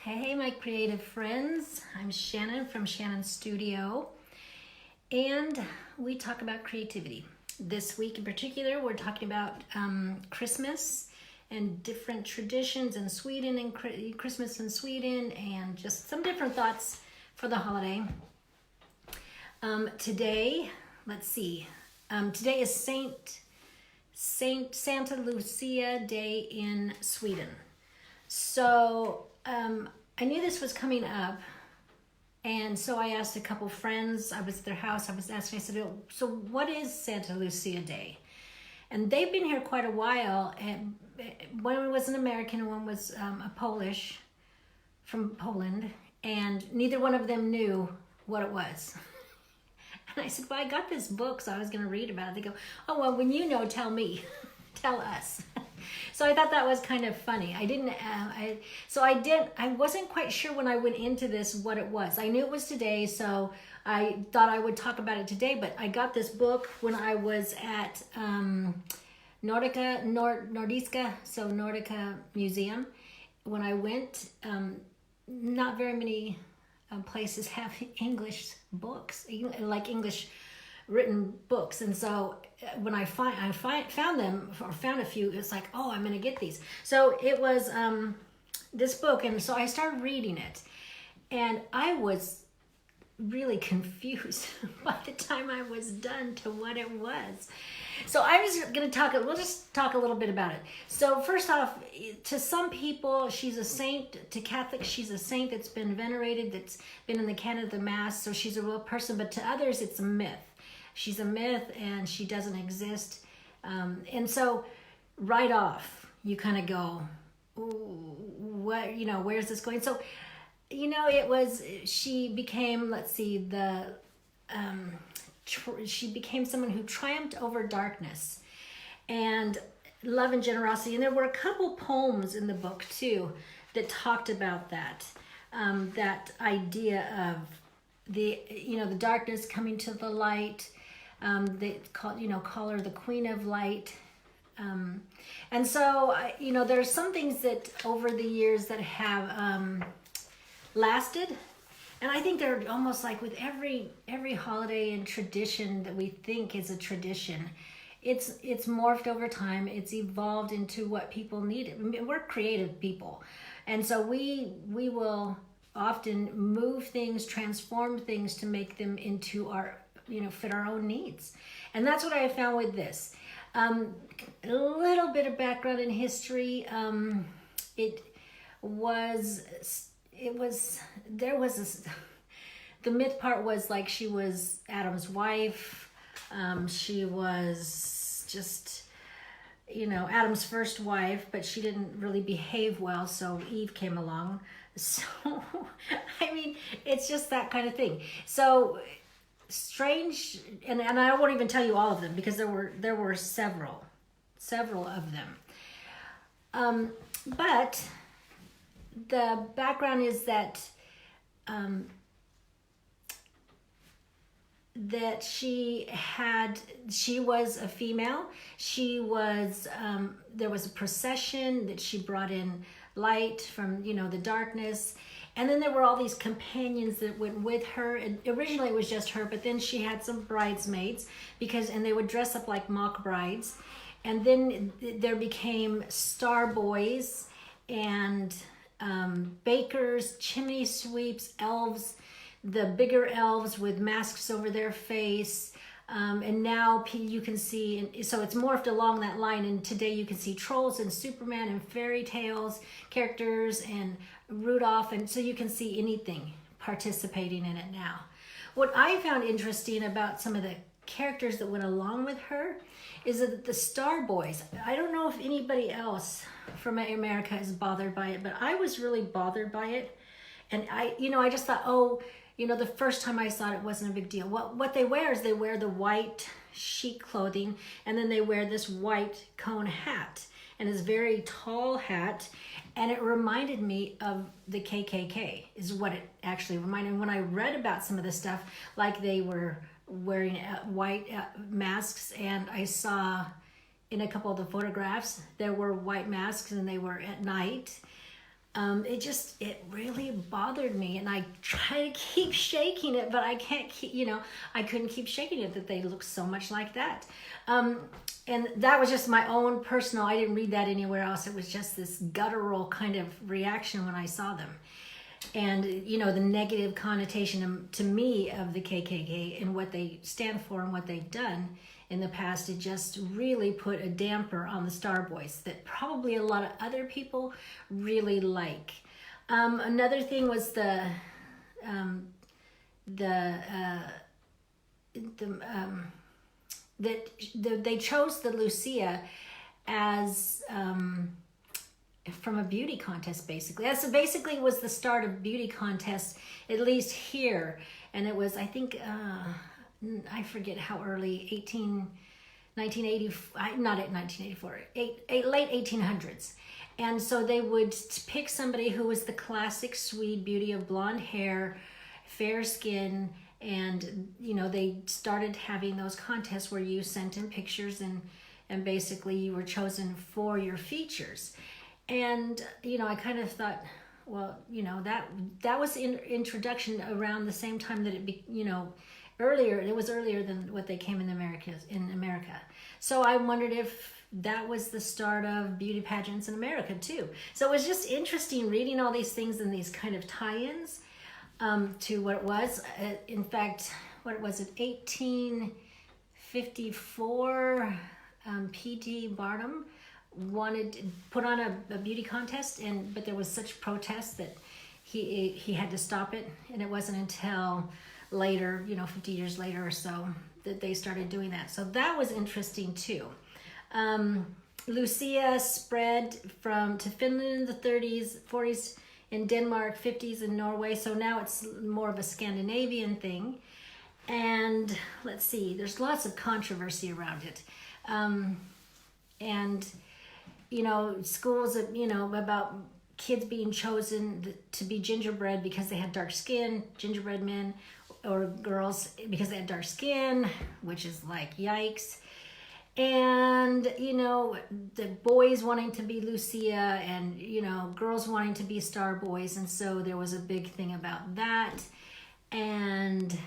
Hey, my creative friends. I'm Shannon from Shannon Studio, and we talk about creativity. This week in particular, we're talking about Christmas and different traditions in Sweden and Christmas in Sweden, and just some different thoughts for the holiday. Today, let's see. Today is Santa Lucia Day in Sweden. So I knew this was coming up, and so I asked a couple friends. I was at their house. I was asking. I said, "So what is Santa Lucia Day?" And they've been here quite a while. And one was an American, and one was a Polish from Poland, and neither one of them knew what it was. And I said, "Well, I got this book, so I was going to read about it." They go, "Oh, well, when you know, tell me, tell us." So I thought that was kind of funny. I wasn't quite sure when I went into this what it was. I knew it was today, so I thought I would talk about it today, but I got this book when I was at Nordica Museum. When I went, not very many places have English books, like English written books, and so when I found them, or found a few, it's like, oh, I'm gonna get these. So it was this book, and so I started reading it, and I was really confused by the time I was done to what it was. So I was gonna we'll just talk a little bit about it. So first off, to some people, she's a saint. To Catholics, she's a saint that's been venerated, that's been in the canon of the Mass, so she's a real person. But to others, it's a myth. She's a myth, and she doesn't exist. And so right off, you kind of go, ooh, what, where's this going? So, she became, she became someone who triumphed over darkness and love and generosity. And there were a couple poems in the book too that talked about that, that idea of the darkness coming to the light. They call her the Queen of Light. And so, there's some things that over the years that have lasted. And I think they're almost like with every holiday and tradition that we think is a tradition. It's morphed over time. It's evolved into what people need. I mean, we're creative people. And so we will often move things, transform things to make them into our, fit our own needs. And that's what I have found with this. A little bit of background in history. The myth part was like she was Adam's wife. She was just, Adam's first wife, but she didn't really behave well, so Eve came along. So, I mean, it's just that kind of thing. So strange, and I won't even tell you all of them because there were several of them. But the background is that she was a female. She was there was a procession that she brought in light from the darkness, and then there were all these companions that went with her. And originally it was just her, but then she had some bridesmaids and they would dress up like mock brides, and then there became star boys and bakers, chimney sweeps, elves, the bigger elves with masks over their face. And now you can see, so it's morphed along that line, and today you can see trolls and Superman and fairy tales characters and Rudolph, and so you can see anything participating in it now. What I found interesting about some of the characters that went along with her is that the Star Boys, I don't know if anybody else from America is bothered by it, but I was really bothered by it. And I just thought, the first time I saw it wasn't a big deal. What they wear is they wear the white chic clothing, and then they wear this white cone hat, and it's a very tall hat, and it reminded me of the KKK is what it actually reminded me. When I read about some of the stuff, like they were wearing white masks, and I saw in a couple of the photographs there were white masks, and they were at night. it really bothered me, and I try to keep shaking it, but I can't keep, I couldn't keep shaking it, that they look so much like that. And that was just my own personal, I didn't read that anywhere else. It was just this guttural kind of reaction when I saw them. And, the negative connotation to me of the KKK and what they stand for and what they've done in the past, it just really put a damper on the Star Boys that probably a lot of other people really like. Another thing was that they chose the Lucia as from a beauty contest, basically. That basically was the start of beauty contests, at least here. And it was, I think, I forget how early, 1980, not at 1984, late 1800s. And so they would pick somebody who was the classic Swede beauty of blonde hair, fair skin, and, they started having those contests where you sent in pictures and basically you were chosen for your features. And, I kind of thought, well, that was in introduction around the same time that earlier, it was earlier than what they came in America. So I wondered if that was the start of beauty pageants in America too. So it was just interesting reading all these things and these kind of tie-ins to what it was. In fact, what was it, 1854, P.T. Barnum wanted to put on a beauty contest, but there was such protest that he had to stop it, and it wasn't until later, 50 years later or so, that they started doing that. So that was interesting too. Lucia spread to Finland in the 30s, 40s, in Denmark, 50s in Norway. So now it's more of a Scandinavian thing. And let's see, there's lots of controversy around it. And, schools, about kids being chosen to be gingerbread because they had dark skin, gingerbread men, or girls because they had dark skin, which is like, yikes. And, the boys wanting to be Lucia and, girls wanting to be Star Boys. And so there was a big thing about that. And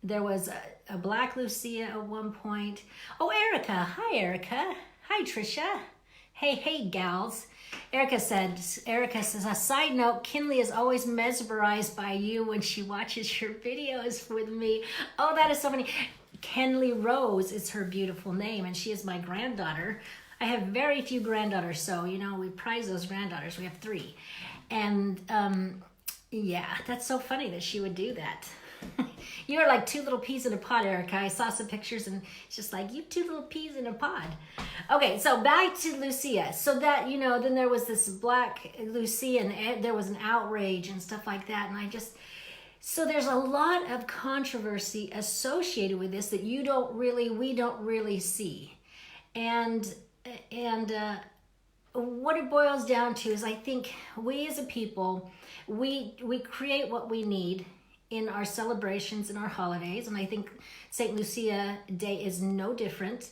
there was a black Lucia at one point. Oh, Erica. Hi, Erica. Hi, Trisha. Hey, gals. Erica says, a side note, Kinley is always mesmerized by you when she watches your videos with me. Oh, that is so funny. Kenley Rose is her beautiful name, and she is my granddaughter. I have very few granddaughters, so, we prize those granddaughters. We have 3. And, yeah, that's so funny that she would do that. You are like 2 little peas in a pod, Erica. I saw some pictures, and it's just like, you 2 little peas in a pod. Okay, so back to Lucia. So that, then there was this black Lucia, and there was an outrage and stuff like that, and so there's a lot of controversy associated with this that we don't really see. And what it boils down to is, I think we as a people, we create what we need in our celebrations and our holidays. And I think St. Lucia Day is no different.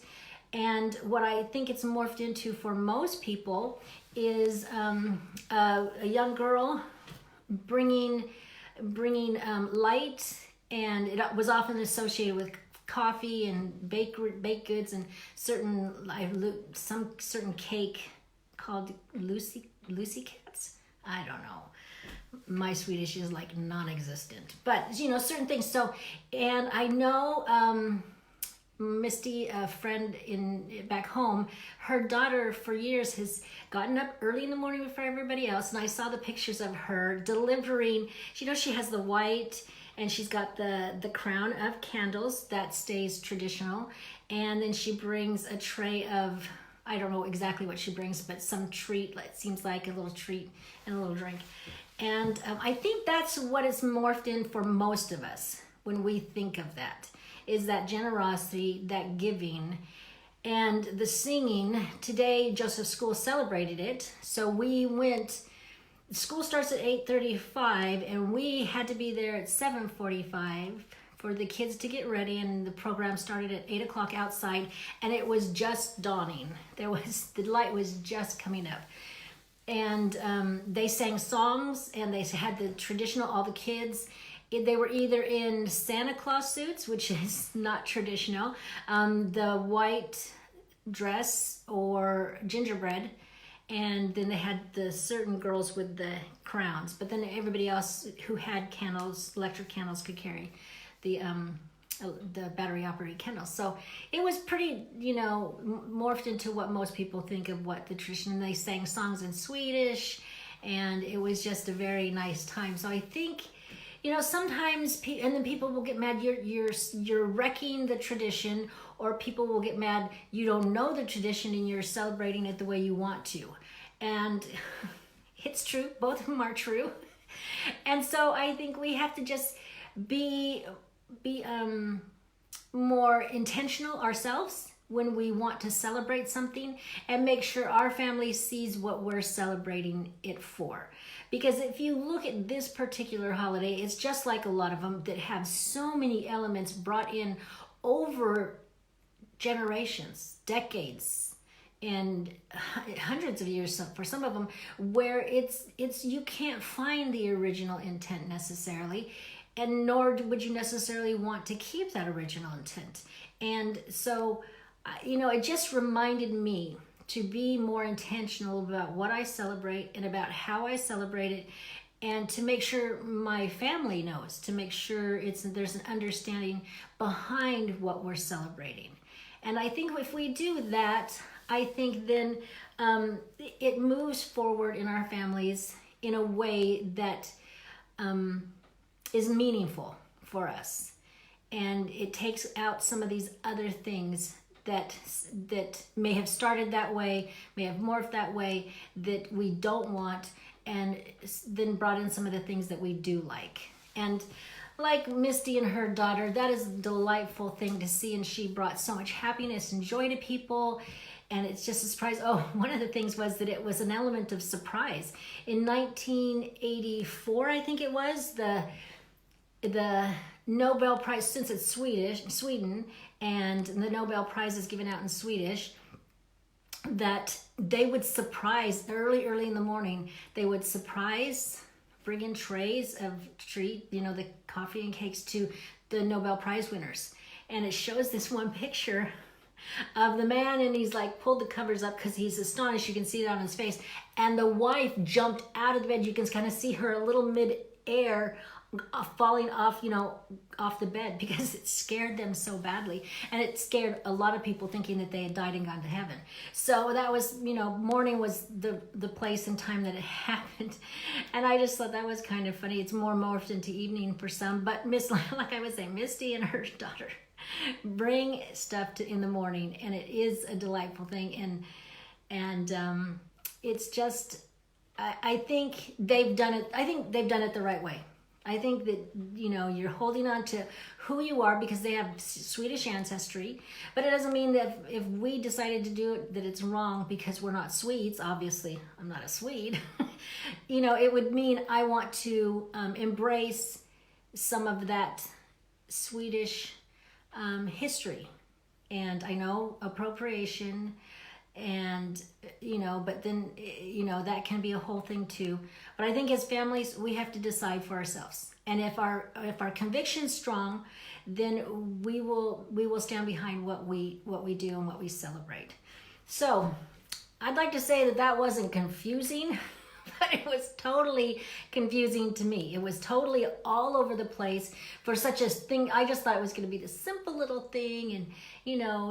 And what I think it's morphed into for most people is a young girl bringing light, and it was often associated with coffee and baked goods and some certain cake called Lucy Cats. I don't know. My Swedish is like non-existent, but certain things. So, and I know Misty, a friend back home, her daughter for years has gotten up early in the morning before everybody else, and I saw the pictures of her delivering. She has the white, and she's got the crown of candles that stays traditional, and then she brings a tray of, I don't know exactly what she brings, but some treat. It seems like a little treat and a little drink. And I think that's what it's morphed in for most of us when we think of that, is that generosity, that giving, and the singing. Today, Joseph School celebrated it. So we went, school starts at 8:35, and we had to be there at 7:45 for the kids to get ready, and the program started at 8 o'clock outside, and it was just dawning. The light was just coming up. and they sang songs, and they had the traditional, all the kids, they were either in Santa Claus suits, which is not traditional, the white dress or gingerbread, and then they had the certain girls with the crowns, but then everybody else who had candles, electric candles, could carry the battery operated candles. So it was pretty, morphed into what most people think of what the tradition. And they sang songs in Swedish, and it was just a very nice time. So I think, sometimes and then people will get mad. You're wrecking the tradition, or people will get mad. You don't know the tradition and you're celebrating it the way you want to, and it's true. Both of them are true, and so I think we have to just be more intentional ourselves when we want to celebrate something, and make sure our family sees what we're celebrating it for. Because if you look at this particular holiday, it's just like a lot of them that have so many elements brought in over generations, decades, and hundreds of years for some of them, where it's you can't find the original intent necessarily, and nor would you necessarily want to keep that original intent. And so, it just reminded me to be more intentional about what I celebrate and about how I celebrate it, and to make sure my family knows, to make sure there's an understanding behind what we're celebrating. And I think if we do that, I think then it moves forward in our families in a way that is meaningful for us, and it takes out some of these other things that may have started that way, may have morphed that way, that we don't want, and then brought in some of the things that we do like. And like Misty and her daughter, that is a delightful thing to see, and she brought so much happiness and joy to people. And it's just a surprise. Oh, one of the things was that it was an element of surprise. In 1984, I think it was, the Nobel Prize, since it's Sweden, and the Nobel Prize is given out in Swedish, that they would surprise early in the morning. They would bring in trays of the coffee and cakes to the Nobel Prize winners. And it shows this one picture of the man, and he's like pulled the covers up because he's astonished. You can see that on his face. And the wife jumped out of the bed. You can kind of see her a little mid-air, falling off the bed, because it scared them so badly, and it scared a lot of people, thinking that they had died and gone to heaven. So that was, morning was the place and time that it happened, and I just thought that was kind of funny. It's more morphed into evening for some, but like I was saying, Misty and her daughter bring stuff in the morning, and it is a delightful thing, and it's just, I think they've done it. I think they've done it the right way. I think that, you're holding on to who you are because they have Swedish ancestry, but it doesn't mean that if we decided to do it, that it's wrong because we're not Swedes. Obviously, I'm not a Swede. It would mean I want to embrace some of that Swedish history. And I know appropriation, and but then that can be a whole thing too. But I think as families, we have to decide for ourselves, and if our conviction's strong, then we will stand behind what we do and what we celebrate. So I'd like to say that wasn't confusing, but it was totally confusing to me. It was totally all over the place for such a thing. I just thought it was going to be this simple little thing, and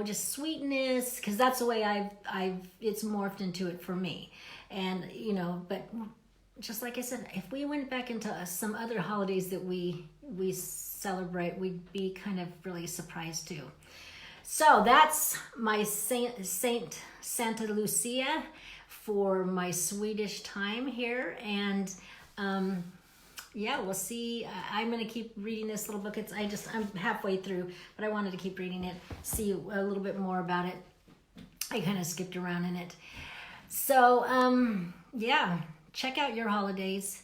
just sweetness, because that's the way it's morphed into it for me. And but just like I said, if we went back into some other holidays that we celebrate, we'd be kind of really surprised too. So that's my Saint Santa Lucia for my Swedish time here, and we'll see. I'm going to keep reading this little book. I'm halfway through, but I wanted to keep reading it, see a little bit more about it. I kind of skipped around in it. So, check out your holidays.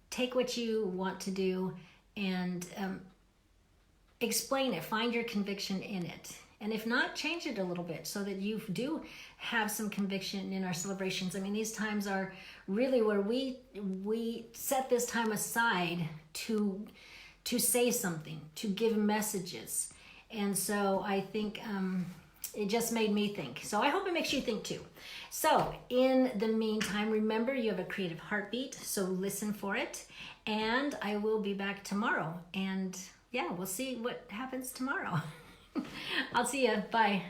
Take what you want to do and explain it. Find your conviction in it. And if not, change it a little bit so that you do have some conviction in our celebrations. I mean, these times are really where we set this time aside to say something, to give messages. And so I think it just made me think. So I hope it makes you think too. So in the meantime, remember you have a creative heartbeat, so listen for it. And I will be back tomorrow. And yeah, we'll see what happens tomorrow. I'll see you. Bye.